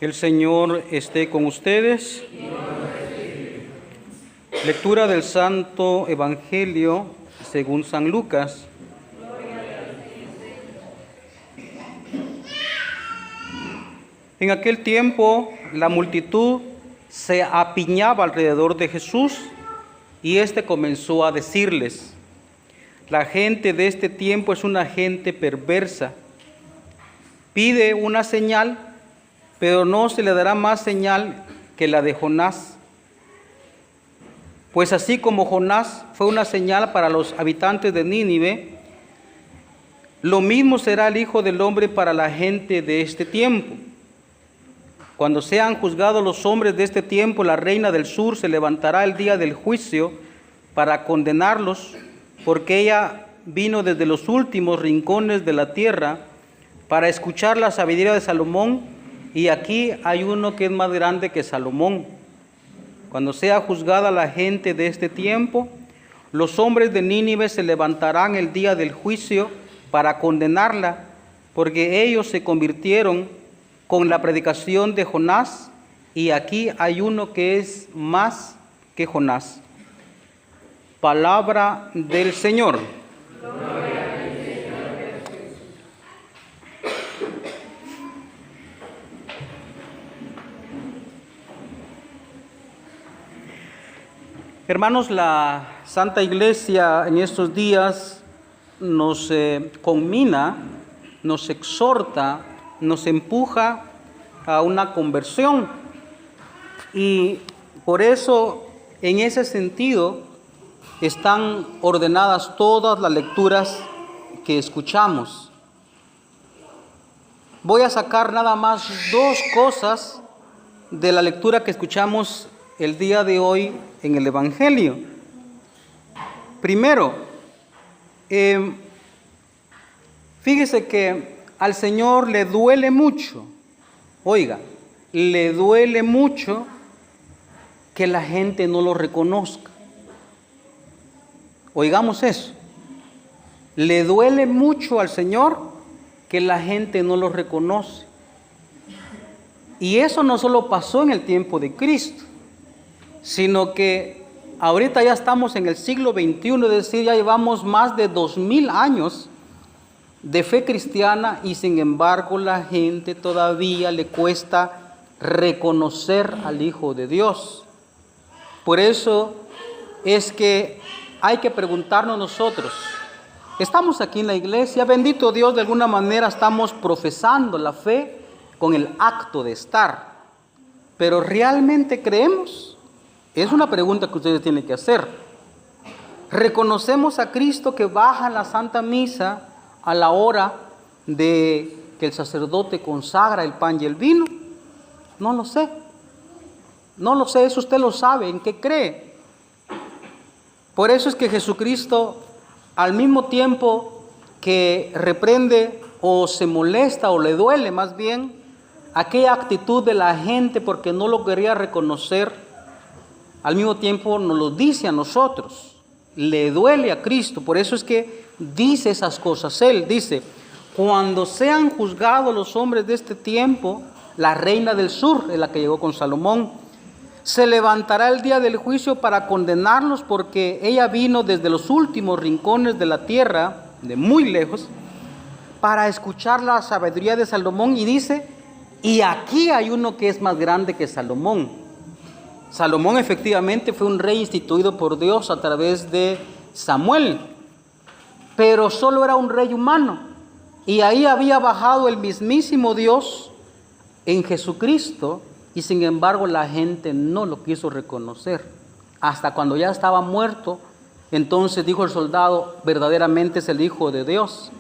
El Señor esté con ustedes. Lectura del Santo Evangelio según San Lucas. En aquel tiempo la multitud se apiñaba alrededor de Jesús y éste comenzó a decirles: la gente de este tiempo es una gente perversa. Pide una señal, pero no se le dará más señal que la de Jonás. Pues así como Jonás fue una señal para los habitantes de Nínive, lo mismo será el Hijo del Hombre para la gente de este tiempo. Cuando sean juzgados los hombres de este tiempo, la reina del sur se levantará el día del juicio para condenarlos, porque ella vino desde los últimos rincones de la tierra para escuchar la sabiduría de Salomón, y aquí hay uno que es más grande que Salomón. Cuando sea juzgada la gente de este tiempo, los hombres de Nínive se levantarán el día del juicio para condenarla, porque ellos se convirtieron con la predicación de Jonás, y aquí hay uno que es más que Jonás. Palabra del Señor. Hermanos, la Santa Iglesia en estos días nos conmina, nos exhorta, nos empuja a una conversión. Y por eso, en ese sentido, están ordenadas todas las lecturas que escuchamos. Voy a sacar nada más dos cosas de la lectura que escuchamos el día de hoy en el Evangelio. Primero, fíjese que al Señor le duele mucho, le duele mucho que la gente no lo reconozca. Oigamos eso. Le duele mucho al Señor que la gente no lo reconoce. Y eso no solo pasó en el tiempo de Cristo, sino que ahorita ya estamos en el siglo XXI, es decir, ya llevamos más de 2000 años de fe cristiana, y sin embargo la gente todavía le cuesta reconocer al Hijo de Dios. Por eso es que hay que preguntarnos nosotros, estamos aquí en la iglesia, bendito Dios, de alguna manera estamos profesando la fe con el acto de estar, pero ¿realmente creemos? Es una pregunta que ustedes tienen que hacer. ¿Reconocemos a Cristo que baja en la Santa Misa a la hora de que el sacerdote consagra el pan y el vino? No lo sé. No lo sé, eso usted lo sabe, ¿en qué cree? Por eso es que Jesucristo, al mismo tiempo que reprende o se molesta o le duele más bien aquella actitud de la gente porque no lo quería reconocer, al mismo tiempo nos lo dice a nosotros, le duele a Cristo. Por eso es que dice esas cosas. Él dice: cuando sean juzgados los hombres de este tiempo, la reina del sur, es la que llegó con Salomón, se levantará el día del juicio para condenarlos, porque ella vino desde los últimos rincones de la tierra, de muy lejos, para escuchar la sabiduría de Salomón. Y dice, y aquí hay uno que es más grande que Salomón. Salomón efectivamente fue un rey instituido por Dios a través de Samuel, pero solo era un rey humano, y ahí había bajado el mismísimo Dios en Jesucristo, y sin embargo la gente no lo quiso reconocer. Hasta cuando ya estaba muerto, entonces dijo el soldado: verdaderamente es el Hijo de Dios.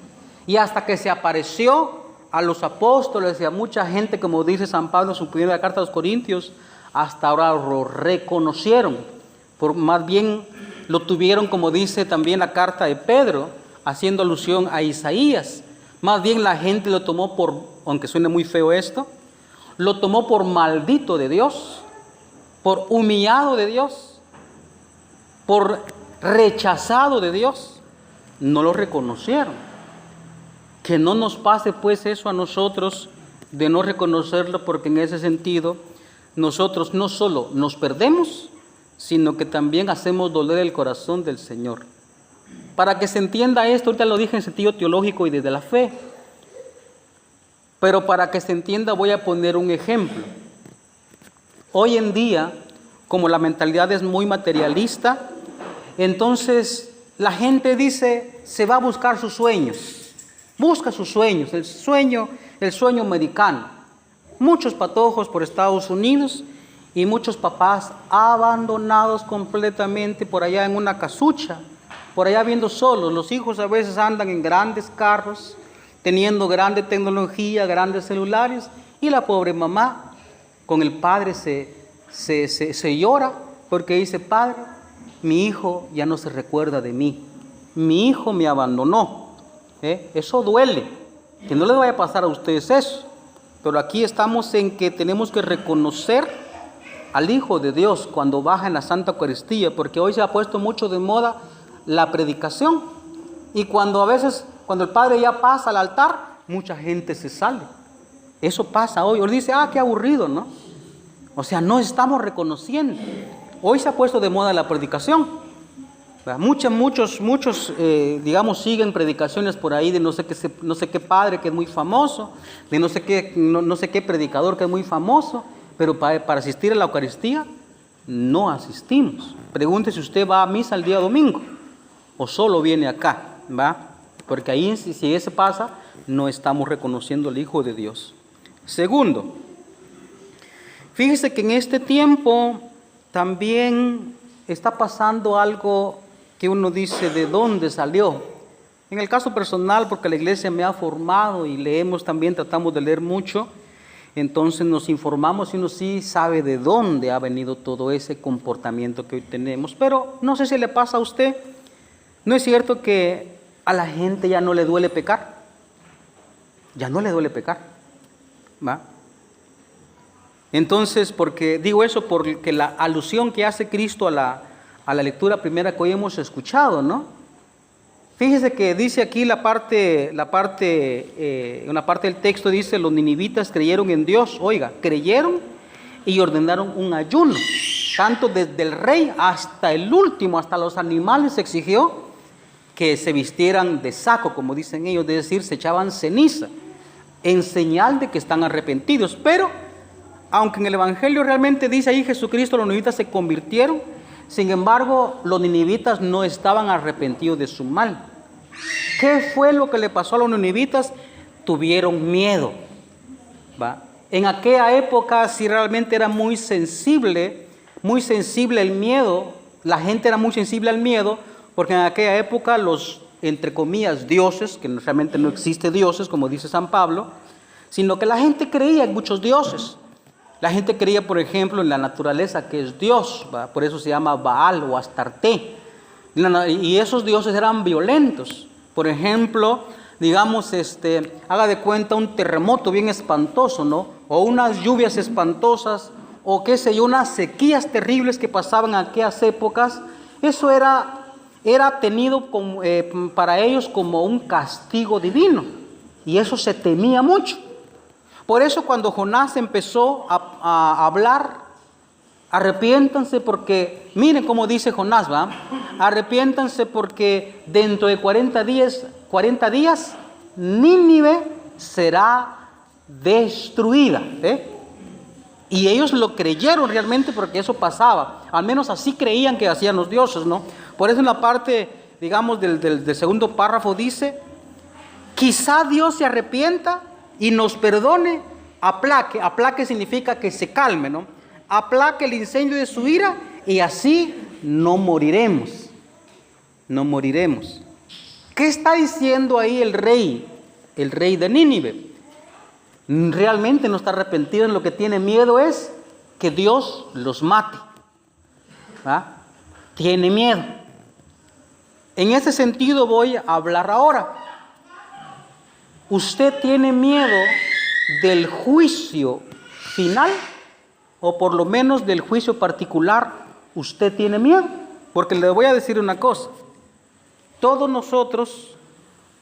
Y hasta que se apareció a los apóstoles y a mucha gente, como dice San Pablo en su primera carta a los Corintios, hasta ahora lo reconocieron, más bien lo tuvieron, como dice también la carta de Pedro, haciendo alusión a Isaías. Más bien la gente lo tomó por, aunque suene muy feo esto, lo tomó por maldito de Dios, por humillado de Dios, por rechazado de Dios. No lo reconocieron. Que no nos pase pues eso a nosotros de no reconocerlo, porque en ese sentido nosotros no solo nos perdemos, sino que también hacemos doler el corazón del Señor. Para que se entienda esto, ahorita lo dije en sentido teológico y desde la fe, pero para que se entienda voy a poner un ejemplo. Hoy en día, como la mentalidad es muy materialista, entonces la gente dice, se va a buscar sus sueños, busca sus sueños, el sueño americano. Muchos patojos por Estados Unidos y muchos papás abandonados completamente por allá en una casucha, por allá viendo solos. Los hijos a veces andan en grandes carros, teniendo grande tecnología, grandes celulares, y la pobre mamá con el padre se llora porque dice, padre, mi hijo ya no se recuerda de mí, mi hijo me abandonó. Eso duele, que no les vaya a pasar a ustedes eso, pero aquí estamos en que tenemos que reconocer al Hijo de Dios cuando baja en la Santa Eucaristía, porque hoy se ha puesto mucho de moda la predicación, y cuando el Padre ya pasa al altar, mucha gente se sale. Eso pasa hoy. Hoy dice, qué aburrido, ¿no? O sea, no estamos reconociendo. Hoy se ha puesto de moda la predicación. Muchos, digamos, siguen predicaciones por ahí de no sé qué padre que es muy famoso, de no sé qué predicador que es muy famoso, pero para asistir a la Eucaristía no asistimos. Pregunte si usted va a misa el día domingo o solo viene acá, ¿va? Porque ahí, si eso pasa, no estamos reconociendo al Hijo de Dios. Segundo, fíjese que en este tiempo también está pasando algo que uno dice, ¿de dónde salió? En el caso personal, porque la iglesia me ha formado y leemos también, tratamos de leer mucho, entonces nos informamos y uno sí sabe de dónde ha venido todo ese comportamiento que hoy tenemos. Pero no sé si le pasa a usted, ¿no es cierto que a la gente ya no le duele pecar? Ya no le duele pecar, ¿va? Entonces, porque digo eso porque la alusión que hace Cristo a la lectura primera que hoy hemos escuchado, ¿no? Fíjese que dice aquí una parte del texto dice, los ninivitas creyeron en Dios, oiga, creyeron y ordenaron un ayuno, tanto desde el rey hasta el último, hasta los animales se exigió que se vistieran de saco, como dicen ellos, es decir, se echaban ceniza, en señal de que están arrepentidos. Pero, aunque en el Evangelio realmente dice ahí Jesucristo, los ninivitas se convirtieron, sin embargo, los ninivitas no estaban arrepentidos de su mal. ¿Qué fue lo que le pasó a los ninivitas? Tuvieron miedo, ¿va? En aquella época, si realmente era muy sensible el miedo, la gente era muy sensible al miedo, porque en aquella época los, entre comillas, dioses, que realmente no existe dioses, como dice San Pablo, sino que la gente creía en muchos dioses. La gente creía, por ejemplo, en la naturaleza, que es Dios, ¿va? Por eso se llama Baal o Astarte. Y esos dioses eran violentos. Por ejemplo, digamos, haga de cuenta un terremoto bien espantoso, ¿no? O unas lluvias espantosas, o qué sé yo, unas sequías terribles que pasaban en aquellas épocas. Eso era tenido para ellos como un castigo divino. Y eso se temía mucho. Por eso cuando Jonás empezó a hablar, arrepiéntanse porque, miren cómo dice Jonás, ¿va? Arrepiéntanse porque dentro de 40 días, Nínive será destruida, Y ellos lo creyeron realmente porque eso pasaba. Al menos así creían que hacían los dioses, ¿no? Por eso en la parte, digamos, del segundo párrafo dice, quizá Dios se arrepienta y nos perdone, aplaque significa que se calme, ¿no? Aplaque el incendio de su ira y así no moriremos. No moriremos. ¿Qué está diciendo ahí el rey de Nínive? Realmente no está arrepentido, en lo que tiene miedo es que Dios los mate. ¿Va? Tiene miedo. En ese sentido voy a hablar ahora. ¿Usted tiene miedo del juicio final? O por lo menos del juicio particular, ¿usted tiene miedo? Porque le voy a decir una cosa. Todos nosotros,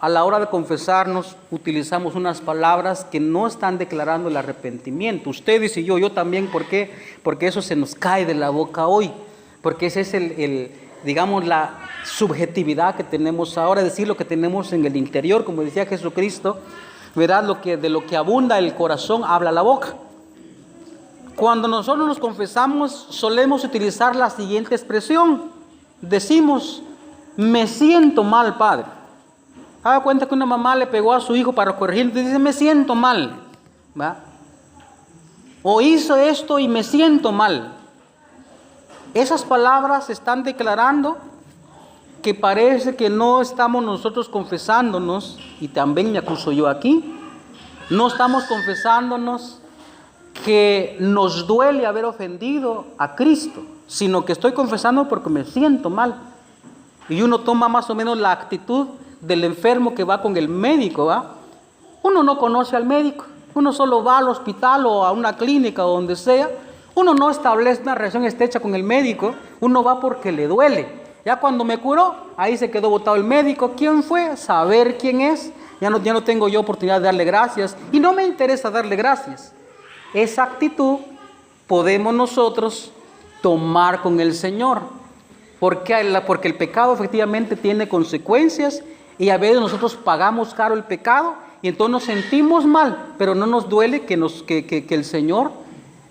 a la hora de confesarnos utilizamos unas palabras que no están declarando el arrepentimiento. Ustedes y yo también, ¿por qué? Porque eso se nos cae de la boca hoy, porque ese es digamos, la subjetividad que tenemos ahora, es decir, lo que tenemos en el interior, como decía Jesucristo, ¿verdad? De lo que abunda el corazón habla la boca. Cuando nosotros nos confesamos, solemos utilizar la siguiente expresión. Decimos, me siento mal, Padre. Haga cuenta que una mamá le pegó a su hijo para corregir, y dice, me siento mal, ¿va? O hizo esto y me siento mal. Esas palabras están declarando que parece que no estamos nosotros confesándonos, y también me acuso yo aquí, no estamos confesándonos que nos duele haber ofendido a Cristo, sino que estoy confesando porque me siento mal. Y uno toma más o menos la actitud del enfermo que va con el médico, ¿va? Uno no conoce al médico, uno solo va al hospital o a una clínica o donde sea, uno no establece una relación estrecha con el médico, uno va porque le duele. Ya cuando me curó, ahí se quedó botado el médico. ¿Quién fue? Saber quién es. Ya no tengo yo oportunidad de darle gracias y no me interesa darle gracias. Esa actitud podemos nosotros tomar con el Señor, porque el pecado efectivamente tiene consecuencias y a veces nosotros pagamos caro el pecado y entonces nos sentimos mal, pero no nos duele que el Señor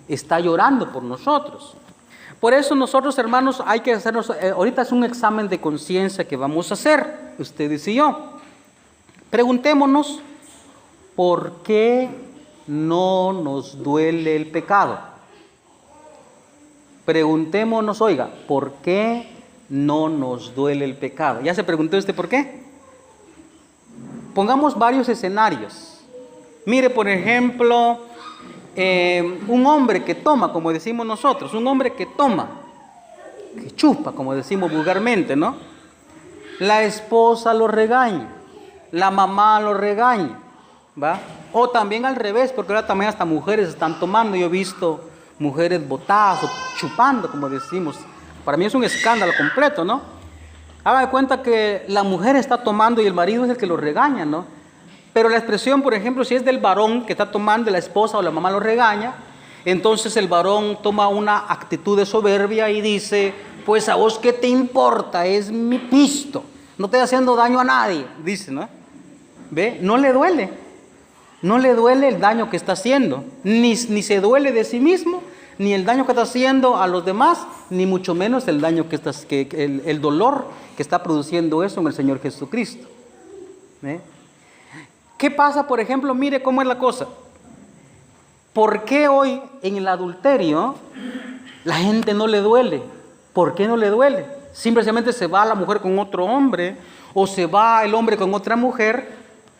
está llorando por nosotros. Por eso nosotros, hermanos, hay que hacernos, ahorita es un examen de conciencia que vamos a hacer, ustedes y yo. Preguntémonos, ¿por qué no nos duele el pecado? Preguntémonos, oiga, ¿por qué no nos duele el pecado? ¿Ya se preguntó usted por qué? Pongamos varios escenarios. Mire, por ejemplo, un hombre que toma, como decimos nosotros, un hombre que toma, que chupa, como decimos vulgarmente, ¿no? La esposa lo regaña, la mamá lo regaña, ¿va? O también al revés, porque ahora también hasta mujeres están tomando. Yo he visto mujeres botadas o chupando, como decimos. Para mí es un escándalo completo, ¿no? Haga de cuenta que la mujer está tomando y el marido es el que lo regaña, ¿no? Pero la expresión, por ejemplo, si es del varón que está tomando, la esposa o la mamá lo regaña, entonces el varón toma una actitud de soberbia y dice, pues a vos qué te importa, es mi pisto, no estoy haciendo daño a nadie, dice, ¿no? ¿Ve? No le duele el daño que está haciendo, ni se duele de sí mismo, ni el daño que está haciendo a los demás, ni mucho menos el daño el dolor que está produciendo eso en el Señor Jesucristo. ¿Ve? ¿Qué pasa, por ejemplo? Mire cómo es la cosa. ¿Por qué hoy en el adulterio la gente no le duele? ¿Por qué no le duele? Simplemente se va la mujer con otro hombre o se va el hombre con otra mujer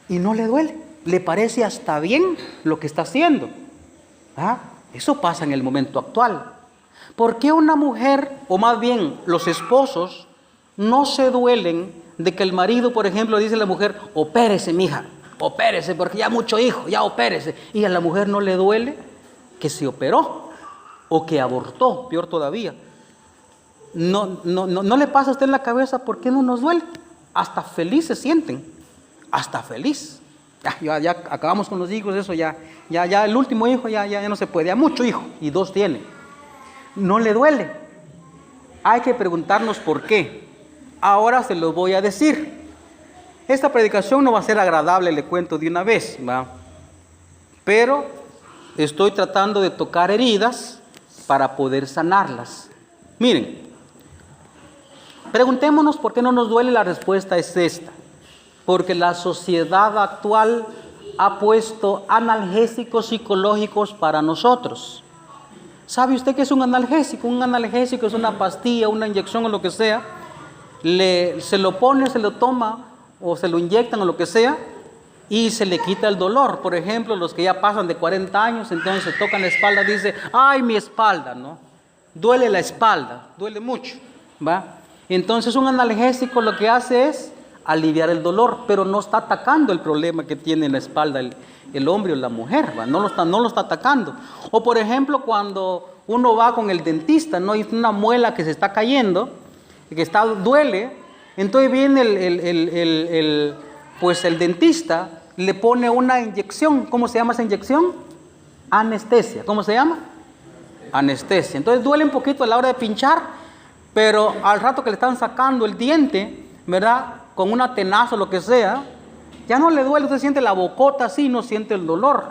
y no le duele. Le parece hasta bien lo que está haciendo. ¿Ah? Eso pasa en el momento actual. ¿Por qué una mujer, o más bien los esposos, no se duelen de que el marido, por ejemplo, dice a la mujer, opérese, mija, opérese, porque ya mucho hijo, ya opérese? Y a la mujer no le duele que se operó o que abortó, peor todavía. No le pasa a usted en la cabeza, ¿por qué no nos duele? Hasta feliz se sienten, hasta feliz. Ya acabamos con los hijos, eso ya el último hijo ya no se puede, ya mucho hijo, y 2 tiene. No le duele. Hay que preguntarnos por qué. Ahora se los voy a decir. Esta predicación no va a ser agradable, le cuento de una vez, ¿va? Pero estoy tratando de tocar heridas para poder sanarlas. Miren, preguntémonos por qué no nos duele. La respuesta es esta. Porque la sociedad actual ha puesto analgésicos psicológicos para nosotros. ¿Sabe usted qué es un analgésico? Un analgésico es una pastilla, una inyección o lo que sea. Se lo pone, se lo toma o se lo inyectan o lo que sea y se le quita el dolor. Por ejemplo, los que ya pasan de 40 años, entonces se tocan la espalda, dice, ¡ay, mi espalda!, ¿no? Duele la espalda, duele mucho, ¿va? Entonces un analgésico lo que hace es aliviar el dolor, pero no está atacando el problema que tiene en la espalda el hombre o la mujer, ¿va? No lo está atacando. O por ejemplo, cuando uno va con el dentista, ¿no? Y una muela que se está cayendo, duele, entonces viene pues el dentista le pone una inyección. ¿Cómo se llama esa inyección? Anestesia. ¿Cómo se llama? Anestesia. Entonces duele un poquito a la hora de pinchar, pero al rato que le están sacando el diente, ¿verdad? Con una tenaza o lo que sea, ya no le duele. Usted siente la bocota así, no siente el dolor.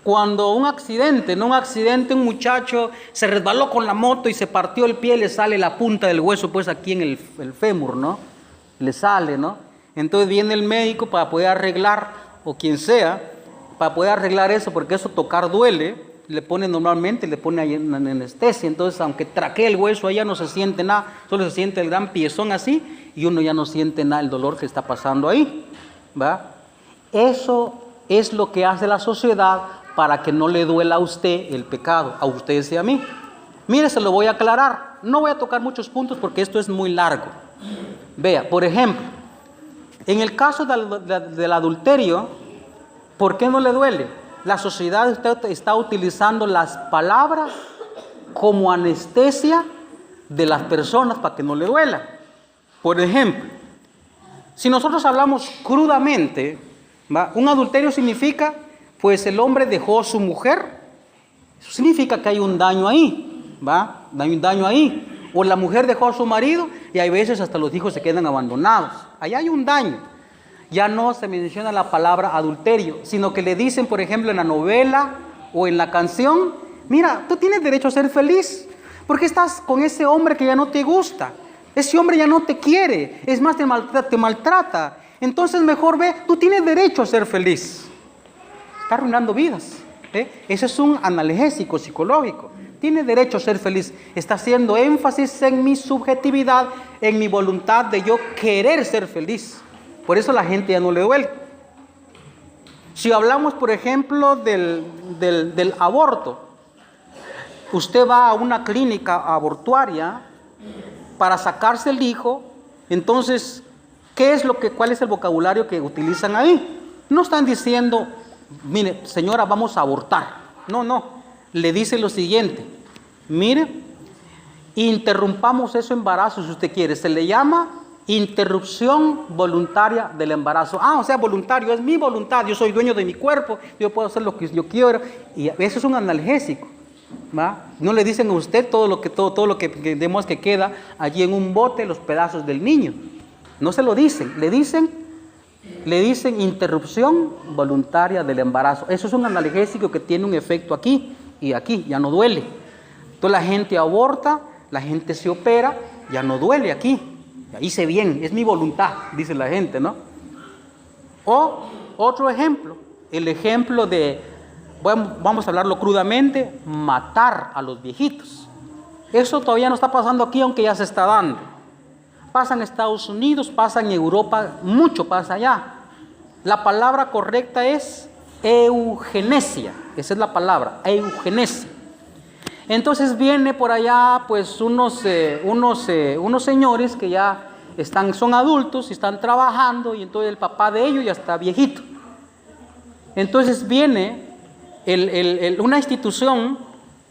Cuando un accidente, un muchacho se resbaló con la moto y se partió el pie, le sale la punta del hueso, pues aquí en el fémur, ¿no? Le sale, ¿no? Entonces viene el médico para poder arreglar, o quien sea, para poder arreglar eso, porque eso tocar duele, le pone ahí en anestesia. Entonces, aunque traquee el hueso, allá no se siente nada, solo se siente el gran piezón así, y uno ya no siente nada el dolor que está pasando ahí, ¿va? Eso es lo que hace la sociedad para que no le duela a usted el pecado, a ustedes y a mí. Mire, se lo voy a aclarar. No voy a tocar muchos puntos porque esto es muy largo. Vea, por ejemplo, en el caso del adulterio, ¿por qué no le duele? La sociedad está utilizando las palabras como anestesia de las personas para que no le duela. Por ejemplo, si nosotros hablamos crudamente, ¿va? Un adulterio significa, pues el hombre dejó a su mujer. Eso significa que hay un daño ahí, ¿va? Hay un daño ahí. O la mujer dejó a su marido y hay veces hasta los hijos se quedan abandonados. Ahí hay un daño. Ya no se menciona la palabra adulterio, sino que le dicen, por ejemplo, en la novela o en la canción, mira, tú tienes derecho a ser feliz. ¿Por qué estás con ese hombre que ya no te gusta? Ese hombre ya no te quiere, es más, te maltrata. Entonces mejor ve, tú tienes derecho a ser feliz. Está arruinando vidas. Ese es un analgésico psicológico. Tiene derecho a ser feliz. Está haciendo énfasis en mi subjetividad, en mi voluntad de yo querer ser feliz. Por eso la gente ya no le duele. Si hablamos, por ejemplo, del aborto, usted va a una clínica abortuaria para sacarse el hijo, entonces, ¿cuál es el vocabulario que utilizan ahí? No están diciendo, mire, señora, vamos a abortar. No. Le dice lo siguiente, mire, interrumpamos ese embarazo si usted quiere. Se le llama interrupción voluntaria del embarazo. O sea, voluntario, es mi voluntad, yo soy dueño de mi cuerpo, yo puedo hacer lo que yo quiero. Y eso es un analgésico, ¿va? No le dicen a usted todo lo que vemos que queda allí en un bote, los pedazos del niño. No se lo dicen, le dicen interrupción voluntaria del embarazo. Eso es un analgésico que tiene un efecto aquí y aquí, ya no duele. Entonces la gente aborta, la gente se opera, ya no duele aquí. Ya hice bien, es mi voluntad, dice la gente, ¿no? O otro ejemplo, el ejemplo de, vamos a hablarlo crudamente, matar a los viejitos. Eso todavía no está pasando aquí, aunque ya se está dando. Pasa en Estados Unidos, pasa en Europa, mucho pasa allá. La palabra correcta es eugenesia. Esa es la palabra, eugenesia. Entonces viene por allá pues unos señores que ya son adultos y están trabajando, y entonces el papá de ellos ya está viejito. Entonces viene una institución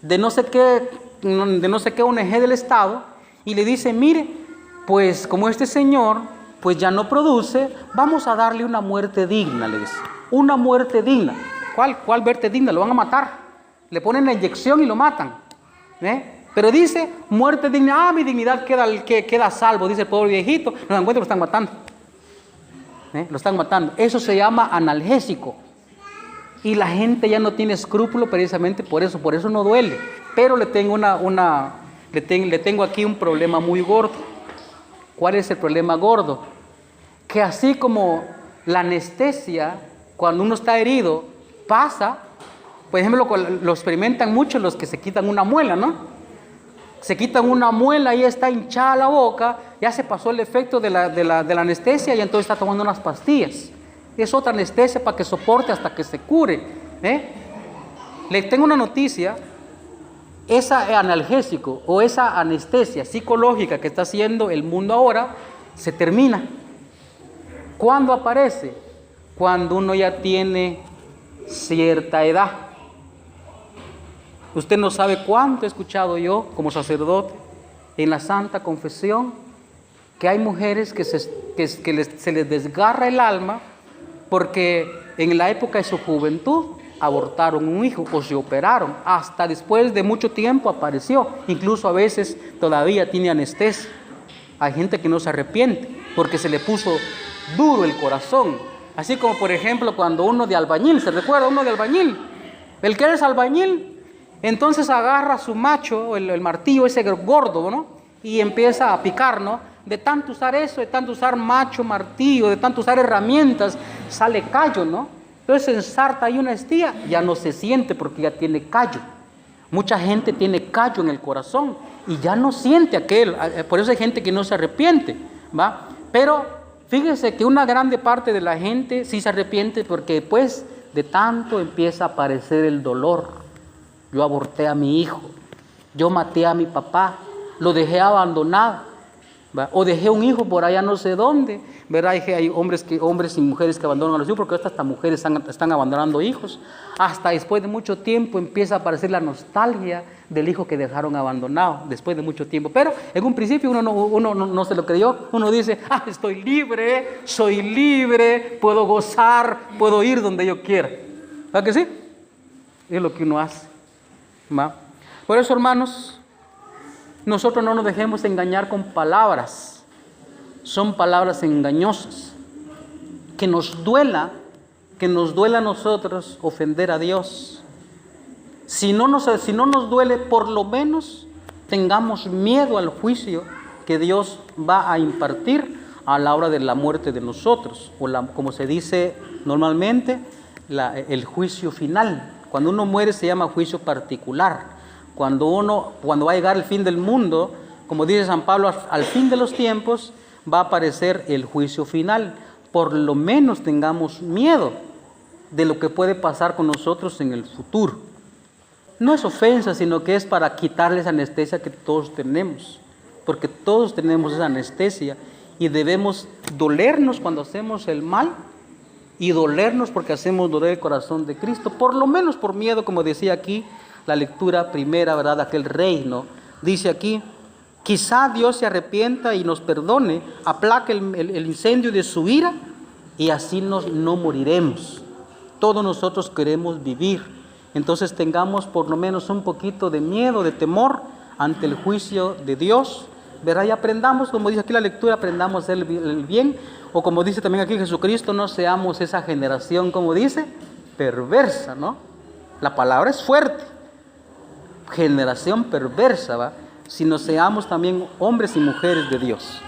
de no sé qué ONG del Estado y le dice, mire, pues como este señor pues ya no produce, vamos a darle una muerte digna, le dice. Una muerte digna. ¿Cuál muerte digna? Lo van a matar. Le ponen la inyección y lo matan. Pero dice, muerte digna. Mi dignidad queda a salvo, dice el pobre viejito. No dan cuenta, lo están matando. Lo están matando. Eso se llama analgésico. Y la gente ya no tiene escrúpulo precisamente por eso no duele. Pero le tengo le tengo aquí un problema muy gordo. ¿Cuál es el problema gordo? Que así como la anestesia, cuando uno está herido, pasa, por ejemplo, lo experimentan mucho los que se quitan una muela, ¿no? Se quitan una muela y está hinchada la boca, ya se pasó el efecto de la anestesia y entonces está tomando unas pastillas. Es otra anestesia para que soporte hasta que se cure. Le tengo una noticia. Ese analgésico o esa anestesia psicológica que está haciendo el mundo ahora se termina. ¿Cuándo aparece? Cuando uno ya tiene cierta edad. Usted no sabe cuánto he escuchado yo como sacerdote en la Santa Confesión que hay mujeres que se les desgarra el alma porque en la época de su juventud abortaron un hijo o se operaron. Hasta después de mucho tiempo apareció. Incluso a veces todavía tiene anestesia. Hay gente que no se arrepiente porque se le puso duro el corazón. Así como por ejemplo cuando uno de albañil, ¿se recuerda uno de albañil? El que es albañil, entonces agarra su macho, el martillo ese gordo, ¿no? Y empieza a picar, ¿no? De tanto usar eso, de tanto usar macho, martillo, de tanto usar herramientas, sale callo, ¿no? Entonces ensarta ahí una estía, ya no se siente porque ya tiene callo. Mucha gente tiene callo en el corazón y ya no siente aquel. Por eso hay gente que no se arrepiente, ¿va? Pero fíjese que una grande parte de la gente sí se arrepiente porque después de tanto empieza a aparecer el dolor. Yo aborté a mi hijo, yo maté a mi papá, lo dejé abandonado, ¿va? O dejé un hijo por allá no sé dónde, ¿verdad? Hay hombres y mujeres que abandonan a los hijos porque hasta mujeres están abandonando hijos. Hasta después de mucho tiempo empieza a aparecer la nostalgia del hijo que dejaron abandonado, después de mucho tiempo. Pero en un principio uno no se lo creyó, uno dice, estoy libre, soy libre, puedo gozar, puedo ir donde yo quiera. ¿Verdad que sí? Es lo que uno hace, ¿va? Por eso, hermanos, nosotros no nos dejemos engañar con palabras. Son palabras engañosas. Que nos duela a nosotros ofender a Dios. Si no nos duele, por lo menos tengamos miedo al juicio que Dios va a impartir a la hora de la muerte de nosotros. O como se dice normalmente, el juicio final. Cuando uno muere se llama juicio particular. Cuando va a llegar el fin del mundo, como dice San Pablo, al fin de los tiempos va a aparecer el juicio final. Por lo menos tengamos miedo de lo que puede pasar con nosotros en el futuro. No es ofensa, sino que es para quitarles esa anestesia que todos tenemos, porque todos tenemos esa anestesia y debemos dolernos cuando hacemos el mal y dolernos porque hacemos doler el corazón de Cristo, por lo menos por miedo, como decía aquí la lectura primera, ¿verdad? Aquel reino. Dice aquí, quizá Dios se arrepienta y nos perdone, aplaque el incendio de su ira y así no moriremos. Todos nosotros queremos vivir. Entonces tengamos por lo menos un poquito de miedo, de temor ante el juicio de Dios, ¿verdad? Y aprendamos, como dice aquí la lectura, aprendamos a hacer el bien. O como dice también aquí Jesucristo, no seamos esa generación, como dice, perversa, ¿no? La palabra es fuerte. Generación perversa, ¿va? Sino seamos también hombres y mujeres de Dios.